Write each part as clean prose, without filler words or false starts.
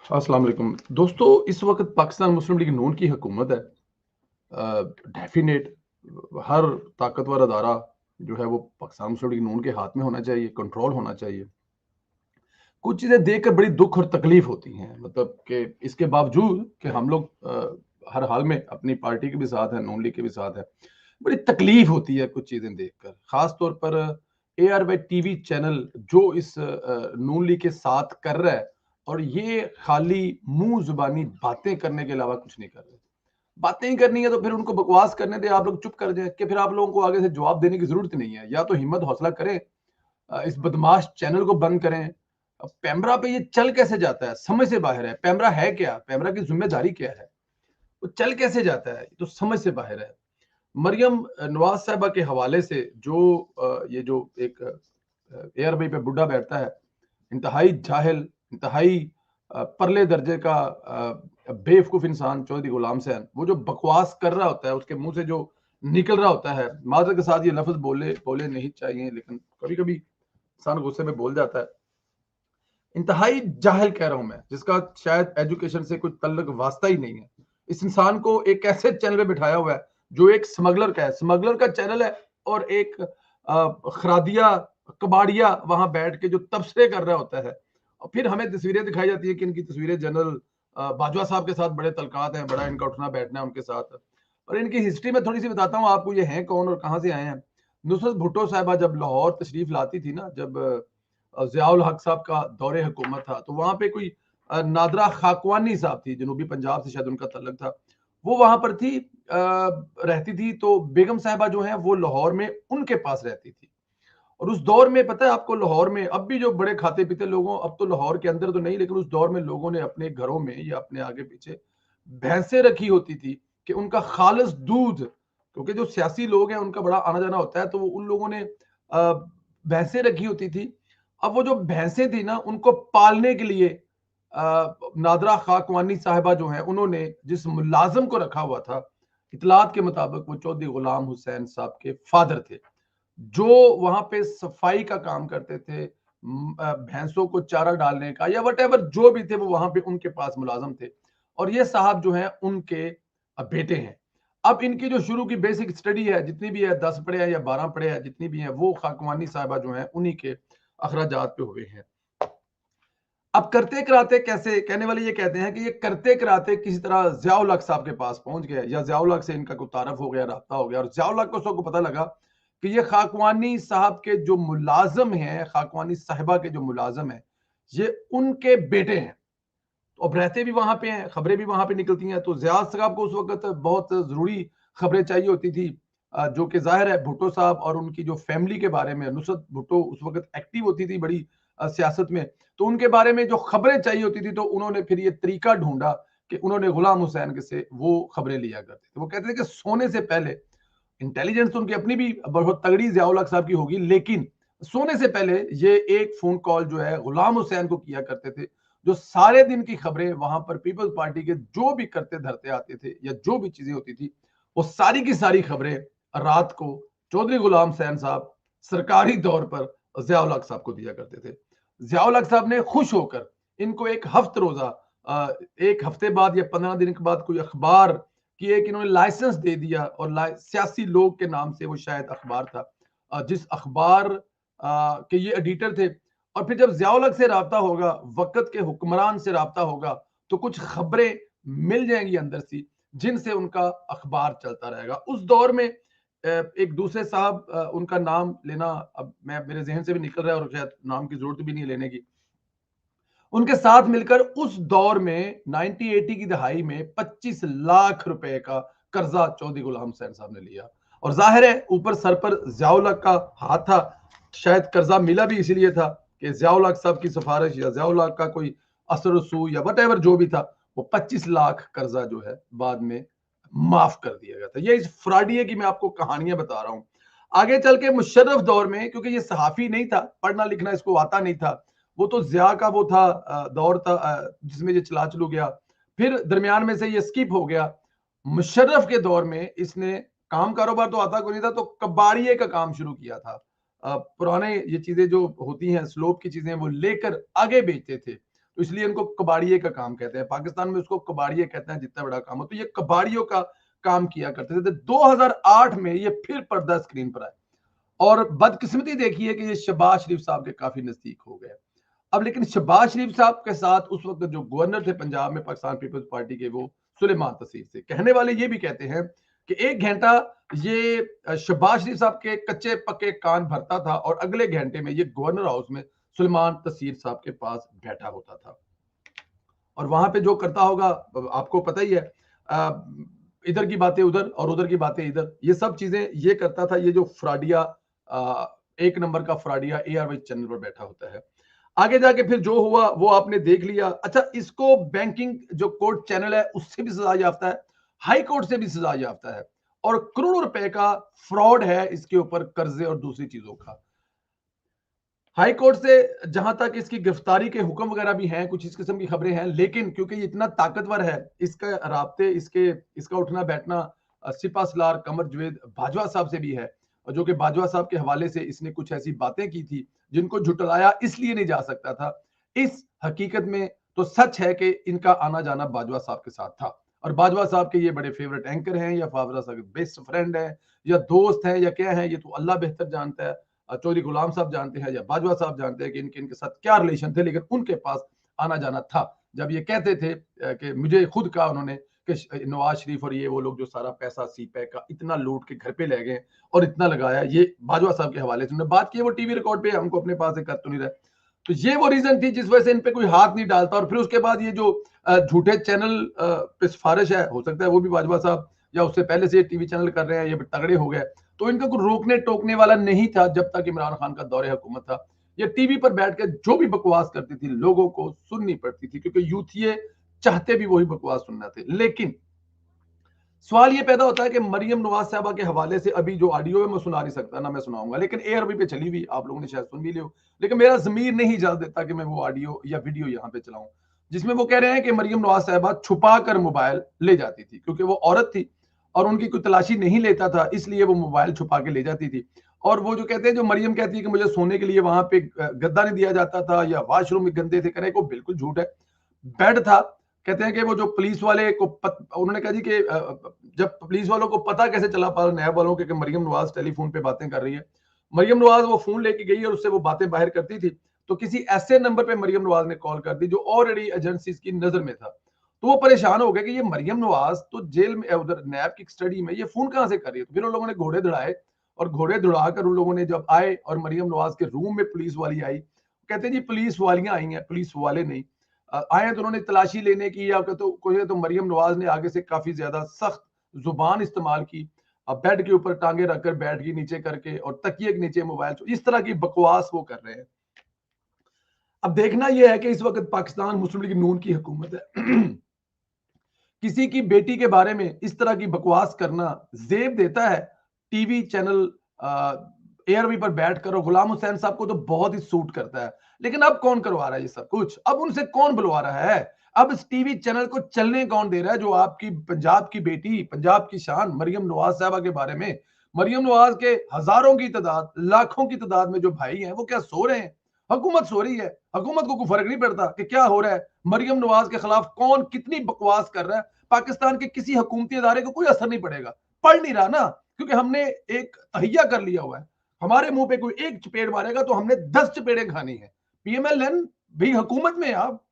अस्सलाम वालेकुम दोस्तों। इस वक्त पाकिस्तान मुस्लिम लीग नून की हुकूमत है। डेफिनेट हर ताकतवर अदारा जो है वो पाकिस्तान मुस्लिम लीग नून के हाथ में होना चाहिए, कंट्रोल होना चाहिए। कुछ चीज़ें देखकर बड़ी दुख और तकलीफ होती हैं, मतलब कि इसके बावजूद कि हम लोग हर हाल में अपनी पार्टी के भी साथ हैं, नून लीग के भी साथ हैं, बड़ी तकलीफ होती है कुछ चीज़ें देखकर। खास तौर पर ARY टीवी चैनल जो इस नून लीग के साथ कर रहा है, और ये खाली मुंह जुबानी बातें करने के अलावा कुछ नहीं कर रहे। बातें ही करनी है तो फिर उनको बकवास करने दें, आप लोग चुप कर जाएं, कि फिर आप लोगों को आगे से जवाब देने की जरूरत नहीं है। या तो हिम्मत हौसला करें, इस बदमाश चैनल को बंद करें। अब पैमरा पे ये चल कैसे जाता है, समझ से बाहर है। पैमरा है क्या, पैमरा की जिम्मेदारी क्या है, वो चल कैसे जाता है, ये तो समझ से बाहर है। मरियम नवाज साहबा के हवाले से जो ये जो एक एयर भाई पे बुढ़ा बैठता है, इंतहाई जाहिल, इंतहाई परले दर्जे का बेवकूफ इंसान चौधरी गुलाम हुसैन, वो जो बकवास कर रहा होता है, उसके मुंह से जो निकल रहा होता है, माजरत के साथ ये लफ्ज बोले बोले नहीं चाहिए, लेकिन कभी कभी इंसान गुस्से में बोल जाता है। इंतहाई जाहिल कह रहा हूं मैं, जिसका शायद एजुकेशन से कोई तल्लुक वास्ता ही नहीं है। इस इंसान को एक ऐसे चैनल पे बिठाया हुआ है जो एक स्मगलर का है, स्मगलर का चैनल है, और एक खरादिया कबाड़िया वहां बैठ के जो तबसरे कर रहा होता है। और फिर हमें तस्वीरें दिखाई जाती है कि इनकी तस्वीरें जनरल बाजवा साहब के साथ बड़े तलकात हैं, बड़ा इनका उठना बैठना है उनके साथ। और इनकी हिस्ट्री में थोड़ी सी बताता हूँ आपको, ये हैं कौन और कहाँ से आए हैं। नुसरत भुट्टो साहबा जब लाहौर तशरीफ लाती थी ना, जब ज़ियाउल हक साहब का दौरे हुकूमत था, तो वहां पे कोई नादरा खाकवानी साहब थी, जनूबी पंजाब से शायद उनका तल्लक था, वो वहां पर थी, रहती थी। तो बेगम साहिबा जो है वो लाहौर में उनके पास रहती थी। और उस दौर में पता है आपको, लाहौर में अब भी जो बड़े खाते पीते लोगों, अब तो लाहौर के अंदर तो नहीं, लेकिन उस दौर में लोगों ने अपने घरों में या अपने आगे पीछे भैंसें रखी होती थी कि उनका खालिस दूध, क्योंकि जो सियासी लोग हैं उनका बड़ा आना जाना होता है, तो वो उन लोगों ने भैंसें रखी होती थी। अब वो जो भैंसें थी ना, उनको पालने के लिए नादरा खाकवानी साहिबा जो है, उन्होंने जिस मुलाजम को रखा हुआ था, इतलात के मुताबिक वो चौधरी गुलाम हुसैन साहब के फादर थे, जो वहां पे सफाई का काम करते थे, भैंसों को चारा डालने का या वट जो भी थे, वो वहां पे उनके पास मुलाजम थे। और ये साहब जो हैं उनके बेटे हैं। अब इनकी जो शुरू की बेसिक स्टडी है, जितनी भी है, 10 पढ़े हैं या 12 पढ़े हैं, जितनी भी है, वो खाकवानी साहिबा जो है उन्हीं के अखराजात पे हुए हैं। अब करते कराते कैसे, कहने वाले ये कहते हैं कि ये करते कराते किसी तरह ज़ियाउल हक साहब के पास पहुंच गए, या ज़ियाउल हक से इनका कोई तारफ हो गया, राब्ता हो गया, और ज़ियाउल हक को सबको पता लगा कि ये खाकवानी साहब के जो मुलाजम हैं, खाकवानी साहिबा के जो मुलाजम हैं, ये उनके बेटे हैं। तो अब रहते भी वहां पे हैं, खबरें भी वहां पे निकलती हैं। तो ज़ियाद साहब को उस वक्त बहुत जरूरी खबरें चाहिए होती थी, जो कि जाहिर है भुट्टो साहब और उनकी जो फैमिली के बारे में, नुसरत भुट्टो उस वक्त एक्टिव होती थी बड़ी सियासत में, तो उनके बारे में जो खबरें चाहिए होती थी, तो उन्होंने फिर ये तरीका ढूंढा कि उन्होंने गुलाम हुसैन के से वो खबरें लिया करते थे। वो कहते थे कि सोने से पहले, इंटेलिजेंस तो उनकी अपनी भी बहुत तगड़ी ज़ियाउल हक साहब की होगी, लेकिन सोने से पहले ये एक फोन कॉल जो है गुलाम हुसैन को किया करते थे, जो सारे दिन की खबरें वहां पर पीपल्स पार्टी के जो भी करते धरते आते थे या जो भी चीजें होती थी, वो सारी की सारी खबरें रात को चौधरी गुलाम हुसैन साहब सरकारी तौर पर ज़ियाउल हक साहब को दिया करते थे। ज़ियाउल हक साहब ने खुश होकर इनको एक हफ्ते रोजा, एक हफ्ते बाद या 15 दिन के बाद कोई अखबार कि एक इन्होंने लाइसेंस दे दिया, और सियासी लोग के नाम से वो शायद अखबार था, जिस अखबार के ये एडिटर थे। और फिर जब ज़ियाउल हक से राब्ता होगा, वक्त के हुक्मरान से राब्ता होगा, तो कुछ खबरें मिल जाएंगी अंदर सी, जिनसे उनका अखबार चलता रहेगा। उस दौर में एक दूसरे साहब, उनका नाम लेना अब मैं, मेरे जहन से भी निकल रहा है, और शायद नाम की जरूरत भी नहीं है लेने की, उनके साथ मिलकर उस दौर में 1980 की दहाई में 25 लाख रुपए का कर्जा चौधरी गुलाम हुसैन साहब ने लिया। और जाहिर है ऊपर सर पर ज़ियाउल हक का हाथ था, शायद कर्जा मिला भी इसीलिए था कि ज़ियाउल हक साहब की सिफारिश या ज़ियाउल हक का कोई असर रसूख या वट जो भी था, वो 25 लाख कर्जा जो है बाद में माफ कर दिया गया था। ये इस फ्रॉडिये की मैं आपको कहानियां बता रहा हूं। आगे चल के मुशर्रफ दौर में, क्योंकि ये सहाफी नहीं था, पढ़ना लिखना इसको आता नहीं था, वो तो जिया का वो था, दौर था, जिसमें ये चला चलू गया, फिर दरमियान में से ये स्किप हो गया। मुशर्रफ के दौर में इसने काम कारोबार तो आता कोई नहीं था, तो कबाड़िए का काम शुरू किया था। पुराने ये चीजें जो होती हैं, स्लोप की चीजें, वो लेकर आगे बेचते थे। इसलिए इनको कबाड़िए का काम कहते हैं। पाकिस्तान में उसको कबाड़िए कहते हैं, जितना बड़ा काम हो। तो ये कबाड़ियों का काम किया करते थे। 2008 में ये फिर पर्दा स्क्रीन पर आए और बदकिस्मती देखिए कि ये शहबाज शरीफ साहब के काफी नजदीक हो गए। अब लेकिन शहबाज शरीफ साहब के साथ उस वक्त जो गवर्नर थे पंजाब में पाकिस्तान पीपल्स पार्टी के, वो सुलेमान तसीर थे। कहने वाले ये भी कहते हैं कि 1 घंटा ये शहबाज शरीफ साहब के कच्चे पक्के कान भरता था और अगले घंटे में ये गवर्नर हाउस में सुलेमान तसीर साहब के पास बैठा होता था और वहां पे जो करता होगा आपको पता ही है। इधर की बातें उधर और उधर की बातें इधर, ये सब चीजें ये करता था। ये जो फ्राडिया, 1 नंबर का फ्राडिया ARY चैनल पर बैठा होता है। आगे जाके फिर जो हुआ वो आपने देख लिया। अच्छा, इसको बैंकिंग जो कोर्ट चैनल है उससे भी सजा याफ्ता है, हाई कोर्ट से भी सजा याफ्ता है और करोड़ों रुपए का फ्रॉड है इसके ऊपर, कर्जे और दूसरी चीजों का। हाई कोर्ट से जहां तक इसकी गिरफ्तारी के हुक्म वगैरह भी हैं, कुछ इस किस्म की खबरें हैं, लेकिन क्योंकि ये इतना ताकतवर है, इसका राब्ते इसका उठना बैठना सिपा सलार कमर जवेद बाजवा साहब से भी है, और जो कि बाजवा साहब के हवाले से इसने कुछ ऐसी बातें की थी जिनको झुटलाया इसलिए नहीं जा सकता था। इस हकीकत में तो सच है कि इनका आना जाना बाजवा साहब के साथ था और बाजवा साहब के ये बड़े फेवरेट एंकर हैं या बाजवा साहब के बेस्ट फ्रेंड हैं या दोस्त हैं या क्या है, ये तो अल्लाह बेहतर जानता है। चौधरी गुलाम साहब जानते हैं या बाजवा साहब जानते हैं कि इनके साथ क्या रिलेशन थे, लेकिन उनके पास आना जाना था। जब ये कहते थे कि मुझे खुद कहा उन्होंने कि नवाज शरीफ और ये वो लोग जो सारा पैसा सीपैक का इतना लूट के घर पे ले गए और इतना लगाया, ये बाजवा साहब के हवाले से उन्होंने बात की। वो टीवी रिकॉर्ड पे हमको अपने पास कर तो नहीं रहे। तो ये वो रीजन थी जिस वजह से इन पे कोई हाथ नहीं डालता। और फिर उसके बाद ये जो झूठे चैनल पे सिफारिश है, हो सकता है वो भी बाजवा साहब या उससे पहले से टीवी चैनल कर रहे हैं, ये तगड़े हो गए, तो इनका कोई रोकने टोकने वाला नहीं था जब तक इमरान खान का दौरे हुकूमत था। ये टीवी पर बैठ के जो भी बकवास करती थी लोगों को सुननी पड़ती थी, क्योंकि यूथिये चाहते भी वही बकवास सुनना थे। लेकिन सवाल ये पैदा होता है कि मरियम नवाज साहबा के हवाले से अभी जो ऑडियो है मैं सुना नहीं सकता, ना मैं सुनाऊंगा, लेकिन ARB पे चली हुई, आप लोगों ने शायद सुन भी लियो, लेकिन मेरा जमीर नहीं इजाजत देता कि मैं वो ऑडियो या वीडियो यहाँ पे चलाऊं, जिसमें वो कह रहे हैं कि मरियम नवाज साहबा छुपा कर मोबाइल ले जाती थी, क्योंकि वो औरत थी और उनकी कोई तलाशी नहीं लेता था, इसलिए वो मोबाइल छुपा के ले जाती थी। और वो जो कहते हैं, जो मरियम कहती है कि मुझे सोने के लिए वहां पे गद्दा नहीं दिया जाता था या वॉशरूम में गंदे थे, करे को बिल्कुल झूठ है। बेड था। कहते हैं कि वो जो पुलिस वाले को उन्होंने कहा जी कि जब पुलिस वालों को पता कैसे चला पा नैब वालों के कि मरियम नवाज टेलीफोन पे बातें कर रही है, मरियम नवाज वो फोन लेके गई और उससे वो बातें बाहर करती थी, तो किसी ऐसे नंबर पे मरियम नवाज ने कॉल कर दी जो ऑलरेडी एजेंसी की नजर में था। तो वो परेशान हो गए कि ये मरियम नवाज तो जेल में, उधर नैब की स्टडी में, ये फोन कहां से कर रही है। तो फिर उन लोगों ने घोड़े दौड़ाए और घोड़े दौड़ाकर उन लोगों ने जब आए और मरियम नवाज के रूम में पुलिस वाली आई, कहते हैं जी पुलिस वालियां आई हैं, पुलिस वाले नहीं आए, तो उन्होंने तलाशी लेने की या तो मरियम नवाज ने आगे से काफी ज्यादा सख्त जुबान इस्तेमाल की। अब बेड के ऊपर टांगे रखकर बैठ गई नीचे करके और तकिए के नीचे मोबाइल, इस तरह की बकवास वो कर रहे हैं। अब देखना यह है कि इस वक्त पाकिस्तान मुस्लिम लीग नून की हुकूमत है। किसी की बेटी के बारे में इस तरह की बकवास करना जेब देता है टीवी चैनल ARB पर बैठकर, और गुलाम हुसैन साहब को तो बहुत ही सूट करता है। लेकिन अब कौन करवा रहा है ये सब कुछ, अब उनसे कौन बुलवा रहा है, अब इस टीवी चैनल को चलने कौन दे रहा है, जो आपकी पंजाब की बेटी, पंजाब की शान मरियम नवाज साहबा के बारे में, मरियम नवाज के हजारों की तादाद, लाखों की तादाद में जो भाई हैं वो क्या सो रहे हैं, हुकूमत सो रही है, हुकूमत को कोई फर्क नहीं पड़ता कि क्या हो रहा है, मरियम नवाज के खिलाफ कौन कितनी बकवास कर रहा है, पाकिस्तान के किसी हुकूमती इदारे को कोई असर नहीं पड़ेगा, पढ़ नहीं रहा ना, क्योंकि हमने एक तहिया कर लिया हुआ है। हमारे मुंह पे कोई एक चपेट मारेगा तो हमने 10 चपेटें खानी है। PMLN भी हुकूमत में आप,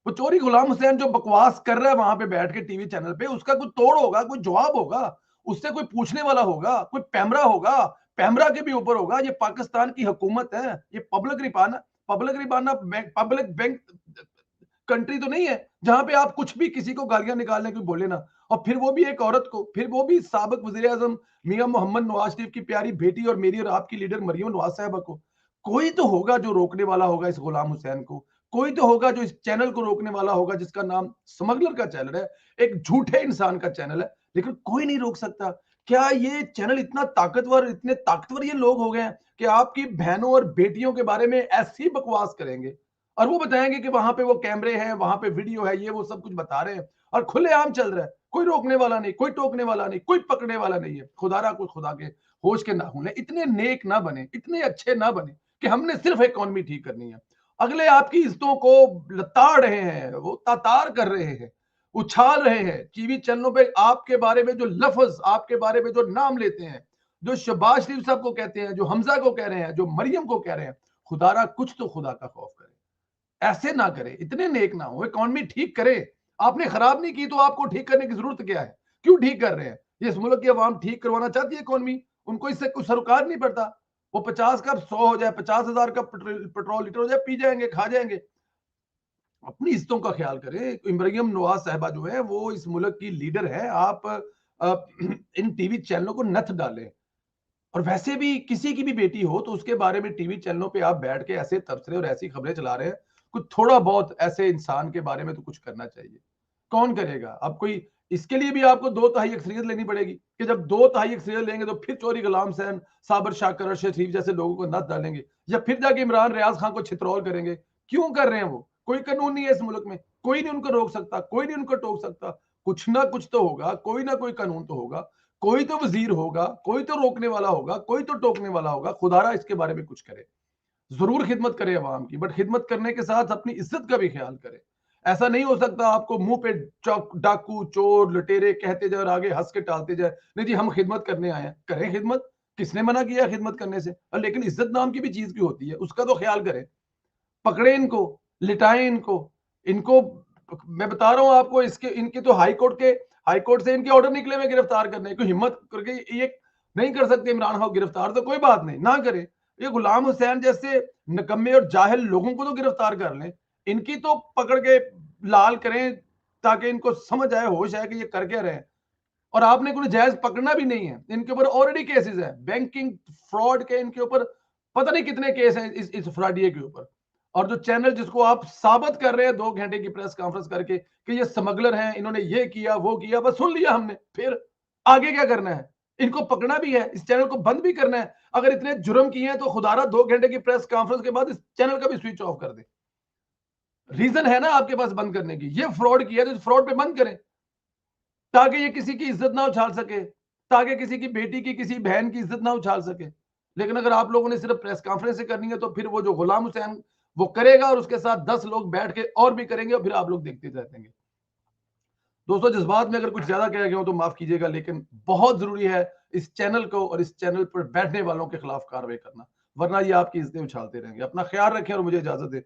वो चोरी गुलाम हुसैन जो बकवास कर रहा है वहां पे बैठ के टीवी चैनल पे, उसका कोई तोड़ होगा, कोई जवाब होगा, उससे कोई पूछने वाला होगा, कोई पैमरा होगा, पैमरा के भी ऊपर होगा। ये पाकिस्तान की हुकूमत है, ये पब्लिक रिपाना पब्लिक बैंक कंट्री तो नहीं है जहां पे आप कुछ भी किसी को गालियां निकालने की बोले ना, और फिर वो भी एक औरत को, फिर वो भी साबिक वजीर आजम मियां मोहम्मद नवाज शरीफ की प्यारी बेटी और मेरी और आपकी लीडर मरियम नवाज साहबा को। कोई तो होगा जो रोकने वाला होगा इस गुलाम हुसैन को, कोई तो होगा जो इस चैनल को रोकने वाला होगा जिसका नाम स्मगलर का चैनल है, एक झूठे इंसान का चैनल है, लेकिन कोई नहीं रोक सकता। क्या ये चैनल इतना ताकतवर, इतने ताकतवर ये लोग हो गए हैं कि आपकी बहनों और बेटियों के बारे में ऐसी बकवास करेंगे और वो बताएंगे कि वहां पे वो कैमरे हैं, वहां पे वीडियो है, ये वो सब कुछ बता रहे हैं और खुलेआम चल रहा है, कोई रोकने वाला नहीं, कोई टोकने वाला नहीं, कोई पकड़ने वाला नहीं है। खुदारा कोई खुदा के होश के नाखून है, इतने नेक ना बने, इतने अच्छे ना बने कि हमने सिर्फ इकोनॉमी ठीक करनी है। अगले आपकी इज्जतों को लताड़ रहे हैं, वो तातार कर रहे हैं, उछाल रहे हैं। टीवी चैनलों पे आपके बारे में जो लफ्ज, आपके बारे में जो नाम लेते हैं, जो शहबाज शरीफ साहब को कहते हैं, जो हमजा को कह रहे हैं, जो मरियम को कह रहे हैं, खुदारा कुछ तो खुदा का खौफ करें। ऐसे ना करें, इतने नेक ना हो, इकॉनमी ठीक करें। आपने खराब नहीं की तो आपको ठीक करने की जरूरत क्या है? क्यों ठीक कर रहे हैं? ये इस मुल्क की आवाम ठीक करवाना चाहती है इकॉनमी, उनको इससे कुछ सरोकार नहीं पड़ता। वो 50 का 100 हो जाए, 50,000 का पेट्रोल लीटर हो जाए, पी जाएंगे, खा जाएंगे। अपनी इज्जतों का ख्याल करें। इमरियम नवाज साहिबा जो है वो इस मुल्क की लीडर है। आप इन टीवी चैनलों को नथ डालें। और वैसे भी किसी की भी बेटी हो तो उसके बारे में टीवी चैनलों पे आप बैठ के ऐसे तबसरे और ऐसी खबरें चला रहे हैं, कुछ थोड़ा बहुत ऐसे इंसान के बारे में तो कुछ करना चाहिए। कौन करेगा? अब कोई इसके लिए भी आपको 2 तिहाई अक्सरियत लेनी पड़ेगी कि जब 2 तिहाई अक्सरियत लेंगे तो फिर चौधरी गुलाम हुसैन, साबर शाकर, अरशद शरीफ जैसे लोगों को नथ डालेंगे, या फिर जाके इमरान रियाज खान को छितरौल करेंगे। क्यों कर रहे हैं वो? कोई कानून नहीं है इस मुल्क में, कोई नहीं उनको रोक सकता, कोई नहीं उनको टोक सकता। कुछ ना कुछ तो होगा, कोई ना कोई कानून तो होगा, कोई तो वजीर होगा, कोई तो रोकने वाला होगा, कोई तो टोकने वाला होगा। खुदारा इसके बारे में कुछ करे। जरूर खिदमत करे अवाम की, बट खिदमत करने के साथ अपनी इज्जत का भी ख्याल करे। ऐसा नहीं हो सकता आपको मुंह पे डाकू, चोर, लुटेरे कहते जाए और आगे हंस के टालते जाए, नहीं जी हम खिदमत करने आए हैं। करें खिदमत, किसने मना किया है खिदमत करने से? लेकिन इज्जत नाम की भी चीज की होती है, उसका तो ख्याल करें। पकड़े इनको, लिटाएं इनको। इनको मैं बता रहा हूं आपको, इसके इनके तो हाई कोर्ट से इनके ऑर्डर निकले हुए गिरफ्तार करने को। हिम्मत करके ये नहीं कर सकते इमरान खान गिरफ्तार, तो कोई बात नहीं, ना करें। ये गुलाम हुसैन जैसे निकम्मे और जाहिल लोगों को तो गिरफ्तार कर लें, इनकी तो पकड़ के लाल करें ताकि इनको समझ आए, होश आए कि ये कर क्या रहे हैं। और आपने कोई जायज पकड़ना भी नहीं है। इनके ऊपर ऑलरेडी केसेस है, बैंकिंग फ्रॉड के इनके ऊपर पता नहीं कितने केस हैं इस फ्रॉडिये के ऊपर। और जो चैनल जिसको आप साबित कर रहे हैं 2 घंटे की प्रेस कॉन्फ्रेंस करके कि ये स्मगलर हैं, इन्होंने ये किया वो किया, बस सुन लिया हमने, फिर आगे क्या करना है? इनको पकड़ना भी है, इस चैनल को बंद भी करना है। अगर इतने जुर्म किए हैं तो खुदारा 2 घंटे की प्रेस कॉन्फ्रेंस के बाद इस चैनल का भी स्विच ऑफ कर दे। रीजन है ना आपके पास बंद करने की। ये फ्रॉड किया तो इस फ्रॉड पे बंद करें, ताकि ये किसी की इज्जत ना उछाल सके, ताकि किसी की बेटी की, किसी बहन की इज्जत ना उछाल सके। लेकिन अगर आप लोगों ने सिर्फ प्रेस कॉन्फ्रेंस करनी है तो फिर वो जो गुलाम हुसैन वो करेगा और उसके साथ 10 लोग बैठ के और भी करेंगे और फिर आप लोग देखते रहेंगे। दोस्तों, जज्बात में अगर कुछ ज्यादा कह गया हो तो माफ कीजिएगा, लेकिन बहुत जरूरी है इस चैनल को और इस चैनल पर बैठने वालों के खिलाफ कार्रवाई करना, वरना ये आपकी इज्जतें उछालते रहेंगे। अपना ख्याल रखें और मुझे इजाजत दें।